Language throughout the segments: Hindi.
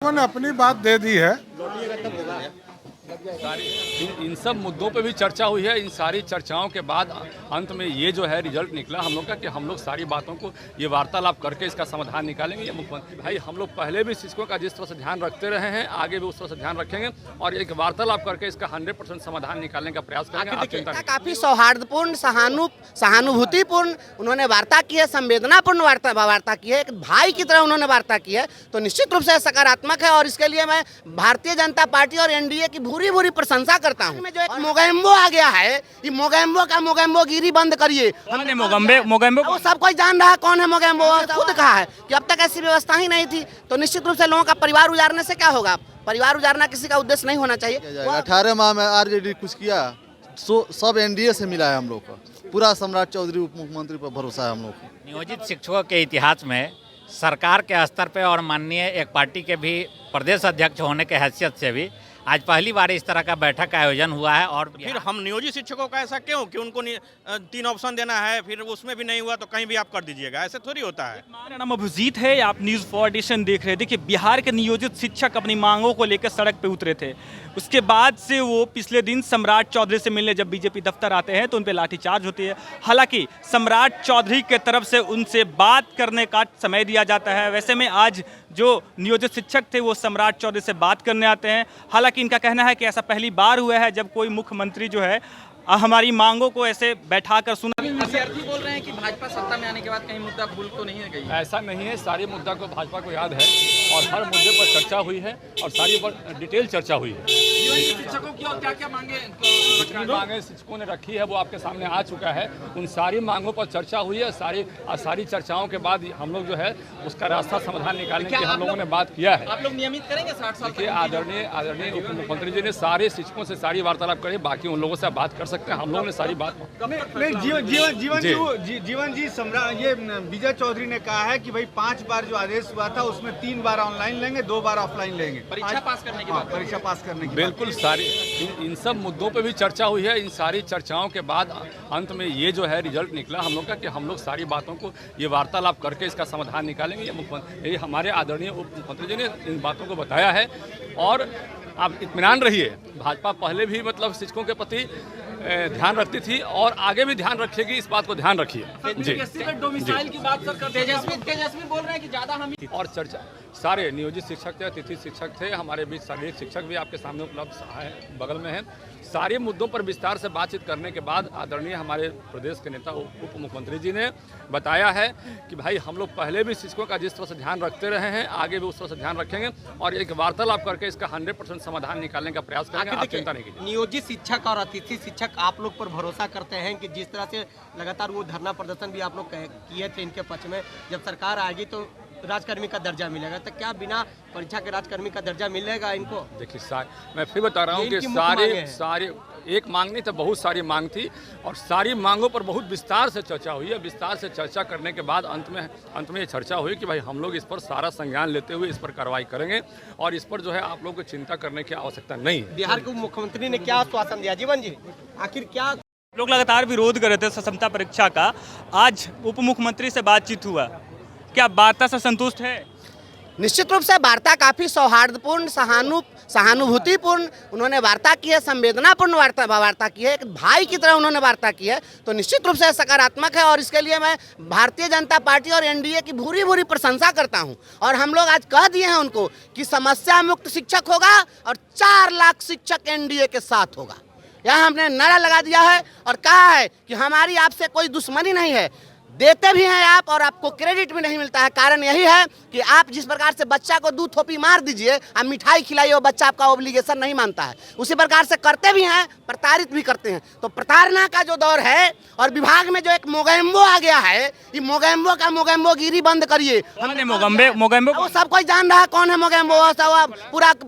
शिक्षकों ने अपनी बात दे दी है। इन सब मुद्दों पे भी चर्चा हुई है। इन सारी चर्चाओं के बाद अंत में ये जो है रिजल्ट निकला हम लोग का कि हम लोग सारी बातों को ये वार्तालाप करके इसका समाधान निकालेंगे। ये मुख्यमंत्री भाई हम लोग पहले भी शिक्षकों का जिस तरह से ध्यान रखते रहे हैं आगे भी उस तरह से ध्यान रखेंगे और एक वार्तालाप करके इसका 100% समाधान निकालने का प्रयास करेंगे। आप चिंता नहीं। काफी सौहार्दपूर्ण सहानुभूतिपूर्ण उन्होंने वार्ता की है, संवेदनापूर्ण वार्ता की है, एक भाई की तरह उन्होंने वार्ता की है, तो निश्चित रूप से सकारात्मक है और इसके लिए मैं भारतीय जनता पार्टी और एनडीए की भूरी प्रशंसा करता हूं। में जो एक मोगेम्बो आ गया है, ये मोगेम्बो गिरी बंद करिए। हमने मोगेम्बो वो सब कोई जान रहा है कौन है मोगेम्बो। खुद कहा है कि अब तक ऐसी व्यवस्था ही नहीं थी, तो निश्चित रूप से लोगों का परिवार उजाड़ने से क्या होगा। परिवार उजाड़ना किसी का उद्देश्य नहीं होना चाहिए। 18 माह में आरजेडी कुछ किया, सब एनडीए से मिला है हम लोग का। पूरा सम्राट चौधरी उप मुख्यमंत्री पर भरोसा है हम लोग को। नियोजित शिक्षकों के इतिहास में सरकार के स्तर पे और माननीय एक पार्टी के भी प्रदेश अध्यक्ष होने के हैसियत से भी आज पहली बार इस तरह का बैठक का आयोजन हुआ है। और फिर हम नियोजित शिक्षकों का ऐसा क्यों कि उनको 3 ऑप्शन देना है, फिर उसमें भी नहीं हुआ तो कहीं भी आप कर दीजिएगा, ऐसे थोड़ी होता है। मेरा नाम अभिजीत है, आप न्यूज़ 4 एडिशन देख रहे हैं। देखिए बिहार के नियोजित शिक्षक अपनी मांगों को लेकर सड़क पे उतरे थे। उसके बाद से वो पिछले दिन सम्राट चौधरी से मिलने जब बीजेपी दफ्तर आते हैं तो उन पर लाठीचार्ज होती है। हालांकि सम्राट चौधरी के तरफ से उनसे बात करने का समय दिया जाता है। वैसे में आज जो नियोजित शिक्षक थे वो सम्राट चौधरी से बात करने आते हैं। हालांकि इनका कहना है कि ऐसा पहली बार हुआ है जब कोई मुख्यमंत्री जो है हमारी मांगों को ऐसे बैठाकर सुना। विद्यार्थी बोल रहे हैं कि भाजपा सत्ता में आने के बाद कहीं मुद्दा भूल तो नहीं है गई। ऐसा नहीं है, सारी मुद्दा को भाजपा को याद है और हर मुद्दे पर चर्चा हुई है और सारी पर डिटेल चर्चा हुई है। शिक्षकों की और क्या क्या मांगे मांगे शिक्षकों ने रखी है वो आपके सामने आ चुका है। उन सारी मांगों पर चर्चा हुई है। सारी चर्चाओं के बाद हम लोग जो है उसका रास्ता समाधान निकालने की हम लोगों ने बात किया है। आप लोग नियमित करेंगे 60 साल देखिए आदरणीय उप मुख्यमंत्री जी ने सारे शिक्षकों से सारी वार्तालाप करी, बाकी उन लोगों से बात कर सकते हैं। हम लोगों ने सारी बात जीवन जी सम्राट ये विजय चौधरी ने कहा है कि भाई 5 बार जो आदेश हुआ था उसमें 3 बार ऑनलाइन लेंगे, 2 बार ऑफलाइन लेंगे परीक्षा पास करने की बात। परीक्षा पास करने की बिल्कुल सारी इन सब मुद्दों पे भी चर्चा हुई है। इन सारी चर्चाओं के बाद अंत में ये जो है रिजल्ट निकला हम लोग का कि हम लोग सारी बातों को ये वार्तालाप करके इसका समाधान निकालेंगे। ये हमारे आदरणीय उप मुख्यमंत्री जी ने इन बातों को बताया है और आप इत्मीनान रहिए। भाजपा पहले भी मतलब शिक्षकों के प्रति ध्यान रखती थी और आगे भी ध्यान रखेगी, इस बात को ध्यान रखिए जी। डोमिसाइल की बात सर तेजस्वी बोल रहे हैं कि ज्यादा हम और चर्चा सारे नियोजित शिक्षक थे, अतिथि शिक्षक थे, हमारे बीच शारीरिक शिक्षक भी आपके सामने उपलब्ध है, बगल में है। सारे मुद्दों पर विस्तार से बातचीत करने के बाद आदरणीय हमारे प्रदेश के नेता उप मुख्यमंत्री जी ने बताया है कि भाई हम लोग पहले भी शिक्षकों का जिस तरह से ध्यान रखते रहे हैं आगे भी उस तरह से ध्यान रखेंगे और एक वार्तालाप करके इसका 100% समाधान निकालने का प्रयास करेंगे। आप चिंता नहीं कीजिए। नियोजित शिक्षक और अतिथि शिक्षक आप लोग पर भरोसा करते हैं कि जिस तरह से लगातार वो धरना प्रदर्शन भी आप लोग किए थे इनके पक्ष में, जब सरकार आएगी तो राजकर्मी का दर्जा मिलेगा, तो क्या बिना परीक्षा के राजकर्मी का दर्जा मिलेगा इनको? देखिए मैं फिर बता रहा हूँ कि सारी एक मांग नहीं तो बहुत सारी मांग थी और सारी मांगों पर बहुत विस्तार से चर्चा हुई है। विस्तार से चर्चा करने के बाद अंत में ये चर्चा हुई कि भाई हम लोग इस पर सारा संज्ञान लेते हुए इस पर कार्रवाई करेंगे और इस पर जो है आप लोगों को चिंता करने की आवश्यकता नहीं है। बिहार के मुख्यमंत्री ने क्या आश्वासन दिया जीवन जी, आखिर क्या लोग लगातार विरोध कर रहे थे क्षमता परीक्षा का, आज उप मुख्यमंत्री से बातचीत हुआ, क्या वार्ता से संतुष्ट है? निश्चित रूप से वार्ता काफी सौहार्दपूर्ण सहानुभूतिपूर्ण उन्होंने वार्ता की है, संवेदनापूर्ण वार्ता की है, एक भाई की तरह उन्होंने वार्ता की है, तो निश्चित रूप से सकारात्मक है और इसके लिए मैं भारतीय जनता पार्टी और एनडीए की भूरी प्रशंसा करता हूं। और हम लोग आज कह दिए हैं उनको कि समस्या मुक्त शिक्षक होगा और 4 लाख शिक्षक एनडीए के साथ होगा। यह हमने नारा लगा दिया है और कहा है कि हमारी आपसे कोई दुश्मनी नहीं है, देते भी हैं आप और आपको क्रेडिट भी नहीं मिलता है। कारण यही है कि आप जिस प्रकार से बच्चा को 2 थोपी मार दीजिए, आप मिठाई खिलाइए, वो बच्चा आपका ऑब्लिगेशन नहीं मानता है, उसी प्रकार से करते भी हैं, प्रताड़ित भी करते हैं। तो प्रताड़ना का जो दौर है और विभाग में जो एक मोगेम्बो आ गया है, ये मोगेम्बो गिरी बंद करिए। हमने मोगेम्बो वो सब कोई जान रहा है कौन है मोगेम्बो।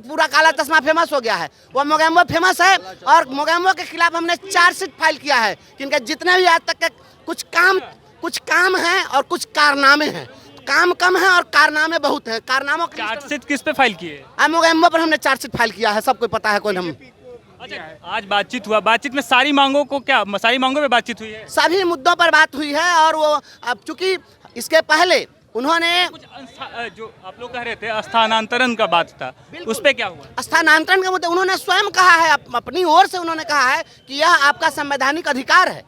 पूरा काला चश्मा फेमस हो गया है, वो मोगेम्बो फेमस है और मोगेम्बो के खिलाफ हमने चार्जशीट फाइल किया है कि इनके जितने भी आज तक के कुछ काम हैं और कुछ कारनामे हैं। काम कम है और कारनामे बहुत हैं। कारनामों की चार्जशीट किस पे फाइल किए? मोगेम्बो पर हमने चार्जशीट फाइल किया है, सबको पता है कौन हम। अच्छा, आज बातचीत हुआ, बातचीत में सारी मांगों पे बातचीत हुई है, सभी मुद्दों पर बात हुई है और वो अब चूंकि इसके पहले उन्होंने कुछ जो आप लोग कह रहे थे स्थानांतरण का बात था, उस पे क्या हुआ? स्थानांतरण के मुद्दे उन्होंने स्वयं कहा है, अपनी ओर से उन्होंने कहा है कि यह आपका संवैधानिक अधिकार है,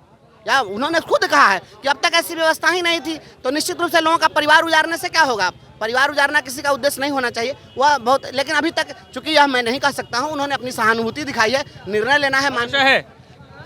या उन्होंने खुद कहा है कि अब तक ऐसी व्यवस्था ही नहीं थी। तो निश्चित रूप से लोगों का परिवार उजाड़ने से क्या होगा? परिवार उजाड़ना किसी का उद्देश्य नहीं होना चाहिए, वह बहुत, लेकिन अभी तक चूंकि यह मैं नहीं कह सकता हूँ, उन्होंने अपनी सहानुभूति दिखाई है, निर्णय लेना है, भरोसा है?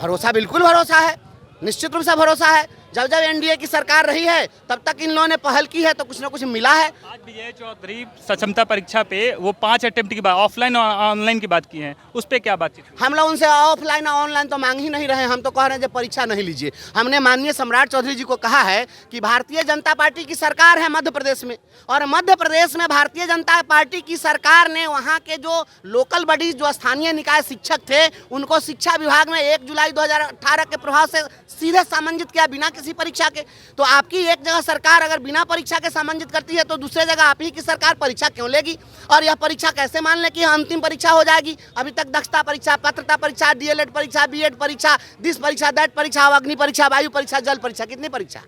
भरोसा बिल्कुल भरोसा है, निश्चित रूप से भरोसा है। जब जब एनडीए की सरकार रही है तब तक इन लोगों ने पहल की है तो कुछ ना कुछ मिला है। आज विजय चौधरी सक्षमता परीक्षा पे वो 5 अटेम्प्ट की बात, ऑफलाइन और ऑनलाइन की बात की है, उस पे क्या बातचीत हुई? हम लोग उनसे ऑफलाइन और ऑनलाइन तो मांग ही नहीं रहे हैं, हम तो कह रहे हैं जब परीक्षा नहीं लीजिए। हमने माननीय सम्राट चौधरी जी को कहा है कि भारतीय जनता पार्टी की सरकार है मध्य प्रदेश में, और मध्य प्रदेश में भारतीय जनता पार्टी की सरकार ने वहाँ के जो लोकल बॉडीज, जो स्थानीय निकाय शिक्षक थे, उनको शिक्षा विभाग में 1 जुलाई 2018 के प्रभाव से सीधे सामंजित किया बिना किसी परीक्षा के। तो आपकी एक जगह सरकार अगर बिना परीक्षा के सामंजित करती है तो दूसरे जगह आप ही की सरकार परीक्षा क्यों लेगी? और यह परीक्षा कैसे मान ले कि अंतिम परीक्षा हो जाएगी? अभी तक दक्षता परीक्षा, पात्रता परीक्षा, डीएलएड परीक्षा, बीएड परीक्षा, दिस परीक्षा, दैट परीक्षा, अग्नि परीक्षा, वायु परीक्षा, जल परीक्षा, कितनी परीक्षा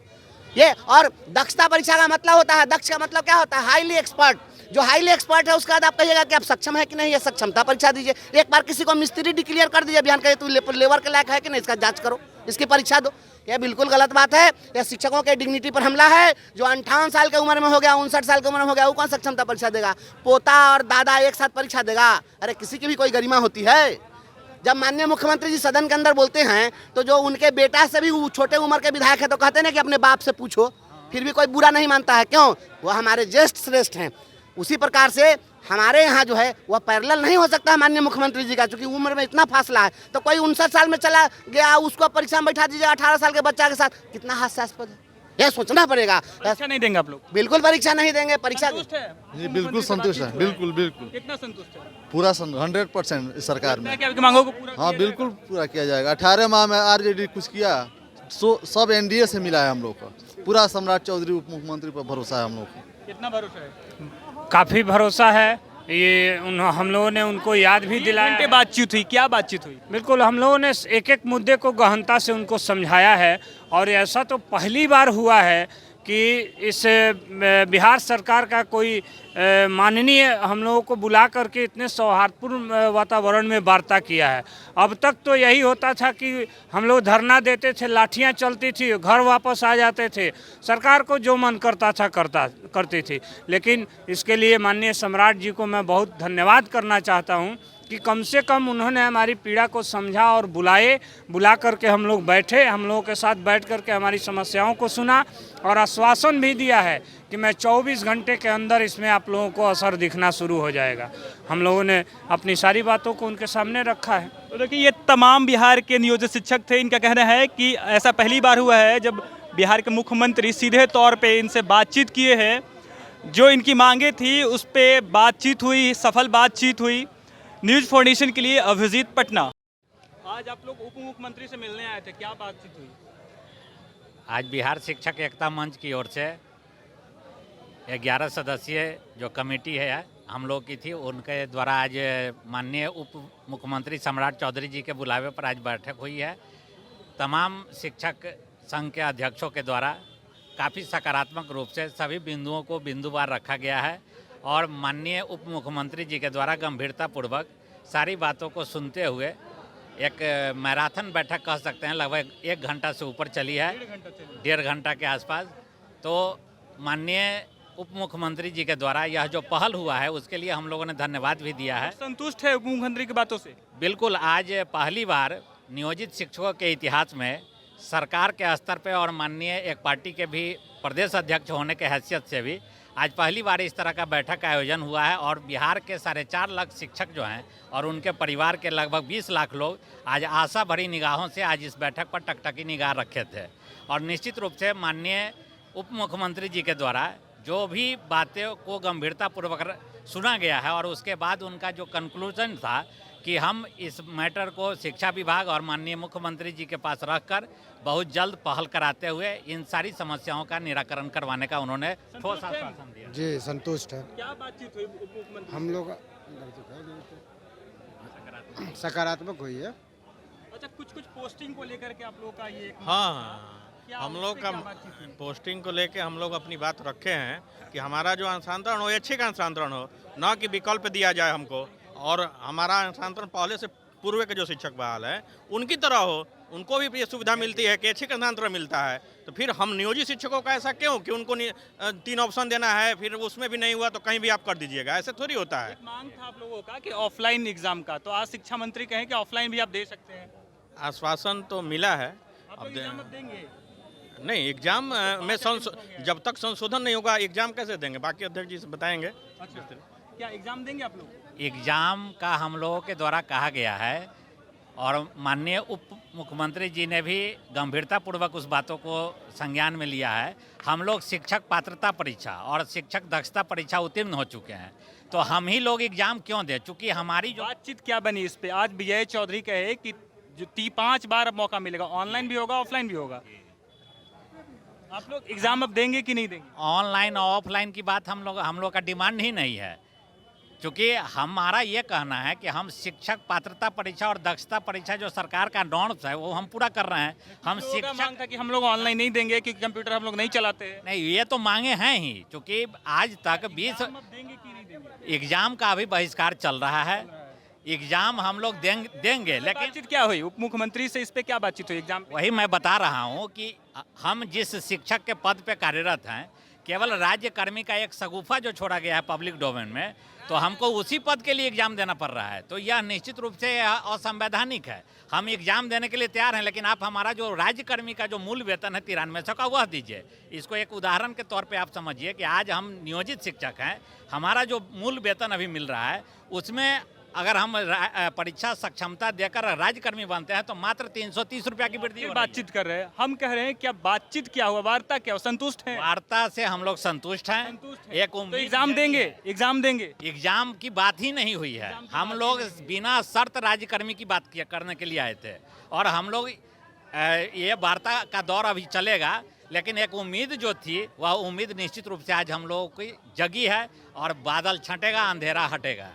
ये? और दक्षता परीक्षा का मतलब होता है, दक्ष का मतलब क्या होता है? Highly expert. जो हाईली एक्सपर्ट है उसके बाद आप कहिएगा कि आप सक्षम है कि नहीं, ये सक्षमता परीक्षा दीजिए। एक बार किसी को मिस्त्री डिक्लेयर कर दीजिए, बयान कहिए तू लेबर के लायक है कि नहीं, इसका जांच करो, इसकी परीक्षा दो। यह बिल्कुल गलत बात है। यह शिक्षकों के डिग्निटी पर हमला है। जो 58 साल की उम्र में हो गया, 59 साल की उम्र में हो गया, वो कौन सक्षमता परीक्षा देगा? पोता और दादा एक साथ परीक्षा देगा? अरे किसी की भी कोई गरिमा होती है? जब माननीय मुख्यमंत्री जी सदन के अंदर बोलते हैं तो जो उनके बेटा से भी छोटे उम्र के विधायक है तो कहते हैं कि अपने बाप से पूछो, फिर भी कोई बुरा नहीं मानता है। क्यों? वो हमारे ज्येष्ठ श्रेष्ठ हैं। उसी प्रकार से हमारे यहाँ जो है वह पैरेलल नहीं हो सकता है माननीय मुख्यमंत्री जी का, क्योंकि उम्र में इतना फासला है। तो कोई 59 साल में चला गया, उसको परीक्षा में बैठा दीजिए 18 साल के बच्चा के साथ, कितना हास्यास्पद है। यह सोचना पड़ेगा। परीक्षा नहीं देंगे आप लोग? बिल्कुल परीक्षा नहीं देंगे। परीक्षा संतुष्ट है? जी बिल्कुल संतुष्ट है, बिल्कुल बिल्कुल कितना संतुष्ट है? पूरा 100% सरकार में। क्या आपकी मांगों को पूरा हाँ किया बिल्कुल पूरा किया जाएगा। 18 माह में आरजेडी कुछ किया, सब एनडीए से मिला है हम लोग का। पूरा सम्राट चौधरी उप मुख्यमंत्री पर भरोसा है हम लोग को। जाएगा? कितना भरोसा है? काफ़ी भरोसा है। ये हम लोगों ने उनको याद भी 20 दिलाया घंटे है। बातचीत हुई, क्या बातचीत हुई? बिल्कुल, हम लोगों ने एक एक मुद्दे को गहनता से उनको समझाया है, और ऐसा तो पहली बार हुआ है कि इस बिहार सरकार का कोई माननीय हम लोगों को बुला करके इतने सौहार्दपूर्ण वातावरण में वार्ता किया है। अब तक तो यही होता था कि हम लोग धरना देते थे, लाठियां चलती थी, घर वापस आ जाते थे, सरकार को जो मन करता था करती थी। लेकिन इसके लिए माननीय सम्राट जी को मैं बहुत धन्यवाद करना चाहता हूं कि कम से कम उन्होंने हमारी पीड़ा को समझा और बुला करके हम लोग बैठे, हम लोगों के साथ बैठ करके हमारी समस्याओं को सुना, और आश्वासन भी दिया है कि मैं 24 घंटे के अंदर इसमें आप लोगों को असर दिखना शुरू हो जाएगा। हम लोगों ने अपनी सारी बातों को उनके सामने रखा है। तो देखिए, ये तमाम बिहार के नियोजित शिक्षक थे। इनका कहना है कि ऐसा पहली बार हुआ है जब बिहार के मुख्यमंत्री सीधे तौर पे इनसे बातचीत किए हैं, जो इनकी मांगे थी उस पर बातचीत हुई, सफल बातचीत हुई। न्यूज़ फाउंडेशन के लिए अभिजीत पटना। आज आप लोग उप मुख्यमंत्री से मिलने आए थे, क्या बातचीत हुई? आज बिहार शिक्षक एकता मंच की ओर से 11 सदस्यीय जो कमेटी है हम लोग की थी, उनके द्वारा आज माननीय उप मुख्यमंत्री सम्राट चौधरी जी के बुलावे पर आज बैठक हुई है। तमाम शिक्षक संघ के अध्यक्षों के द्वारा काफ़ी सकारात्मक रूप से सभी बिंदुओं को बिंदुवार रखा गया है, और माननीय उप मुख्यमंत्री जी के द्वारा गंभीरतापूर्वक सारी बातों को सुनते हुए एक मैराथन बैठक कह सकते हैं, लगभग 1 घंटा से ऊपर चली है, 1.5 घंटा के आसपास। तो माननीय उप मुख्यमंत्री जी के द्वारा यह जो पहल हुआ है उसके लिए हम लोगों ने धन्यवाद भी दिया है। संतुष्ट है उप मुख्यमंत्री की बातों से? बिल्कुल, आज पहली बार नियोजित शिक्षकों के इतिहास में सरकार के स्तर पर और माननीय एक पार्टी के भी प्रदेश अध्यक्ष होने के हैसियत से भी आज पहली बार इस तरह का बैठक का आयोजन हुआ है, और बिहार के 4.5 लाख शिक्षक जो हैं और उनके परिवार के लगभग 20 लाख लोग आज आशा भरी निगाहों से आज इस बैठक पर टकटकी निगाह रखे थे। और निश्चित रूप से माननीय उप मुख्यमंत्री जी के द्वारा जो भी बातें को गंभीरतापूर्वक सुना गया है, और उसके बाद उनका जो कंक्लूजन था कि हम इस मैटर को शिक्षा विभाग और माननीय मुख्यमंत्री जी के पास रखकर बहुत जल्द पहल कराते हुए इन सारी समस्याओं का निराकरण करवाने का उन्होंने ठोस आश्वासन दिया। जी संतुष्ट है। क्या बातचीत हुई उप मुख्यमंत्री? हम लोग सकारात्मक हुई है। अच्छा, कुछ पोस्टिंग को लेकर के आप लोग का ये हाँ, हम लोग का पोस्टिंग को लेके हम लोग अपनी बात रखे हैं कि हमारा जो हस्तांतरण हो ऐच्छिक हस्तांतरण हो, न कि विकल्प दिया जाए हमको, और हमारा हस्तांतरण पहले से पूर्व के जो शिक्षक बहाल है उनकी तरह हो, उनको भी ये सुविधा मिलती है कि ऐच्छिक हस्तांतरण मिलता है। तो फिर हम नियोजित शिक्षकों का ऐसा क्यों कि उनको 3 ऑप्शन देना है, फिर उसमें भी नहीं हुआ तो कहीं भी आप कर दीजिएगा, ऐसे थोड़ी होता है। एक मांग था आप लोगों का कि ऑफलाइन एग्जाम का, तो आज शिक्षा मंत्री कहें कि ऑफलाइन भी आप दे सकते हैं। आश्वासन तो मिला है। आप लोग एग्जाम अब देंगे? नहीं, एग्जाम में जब तक संशोधन नहीं होगा एग्जाम कैसे देंगे, बाकी अध्यक्ष जी से बताएंगे। अच्छा, क्या एग्जाम देंगे आप लोग? एग्ज़ाम का हम लोगों के द्वारा कहा गया है और माननीय उप मुख्यमंत्री जी ने भी गंभीरतापूर्वक उस बातों को संज्ञान में लिया है। हम लोग शिक्षक पात्रता परीक्षा और शिक्षक दक्षता परीक्षा उत्तीर्ण हो चुके हैं, तो हम ही लोग एग्ज़ाम क्यों दें, चूँकि हमारी जो बातचीत क्या बनी इस पे? आज विजय चौधरी कहे कि जो 5 बार मौका मिलेगा, ऑनलाइन भी होगा ऑफलाइन भी होगा। आप लोग एग्जाम अब देंगे कि नहीं देंगे? ऑनलाइन और ऑफलाइन की बात हम लोग का डिमांड ही नहीं है, क्योंकि हमारा ये कहना है कि हम शिक्षक पात्रता परीक्षा और दक्षता परीक्षा जो सरकार का नॉर्म्स है वो हम पूरा कर रहे हैं। हम शिक्षक मांग था कि हम लोग ऑनलाइन नहीं देंगे क्योंकि कंप्यूटर हम लोग नहीं चलाते हैं। नहीं, ये तो मांगे हैं ही, क्योंकि आज तक 20 अब देंगे कि नहीं देंगे? एग्जाम का अभी बहिष्कार चल रहा है। एग्जाम हम लोग देंगे, लेकिन बातचीत क्या हुई उप मुख्यमंत्री से, इस पे क्या बातचीत हुई एग्जाम पे? वही मैं बता रहा हूँ कि हम जिस शिक्षक के पद पे कार्यरत हैं, केवल राज्य कर्मी का एक शगुफा जो छोड़ा गया है पब्लिक डोमेन में, तो हमको उसी पद के लिए एग्जाम देना पड़ रहा है। तो यह निश्चित रूप से असंवैधानिक है। हम एग्जाम देने के लिए तैयार हैं, लेकिन आप हमारा जो राज्य कर्मी का जो मूल वेतन है 9300 का, वह दीजिए। इसको एक उदाहरण के तौर पे आप समझिए कि आज हम नियोजित शिक्षक हैं, हमारा जो मूल वेतन अभी मिल रहा है उसमें अगर हम परीक्षा सक्षमता देकर राज्यकर्मी बनते हैं तो मात्र 330 रुपया की वृद्धि हो रही है। बातचीत कर रहे हैं, हम कह रहे हैं क्या बातचीत क्या हुआ, वार्ता क्या हुआ, संतुष्ट हैं? वार्ता से हम लोग संतुष्ट हैं। एक तो उम्मीद एग्जाम है कि देंगे, एग्जाम देंगे। एग्जाम की बात ही नहीं हुई है। हम लोग बिना शर्त राज्यकर्मी की बात करने के लिए आए थे, और हम लोग ये वार्ता का दौर अभी चलेगा, लेकिन एक उम्मीद जो थी वह उम्मीद निश्चित रूप से आज हम लोगों की जगी है, और बादल छंटेगा, अंधेरा हटेगा।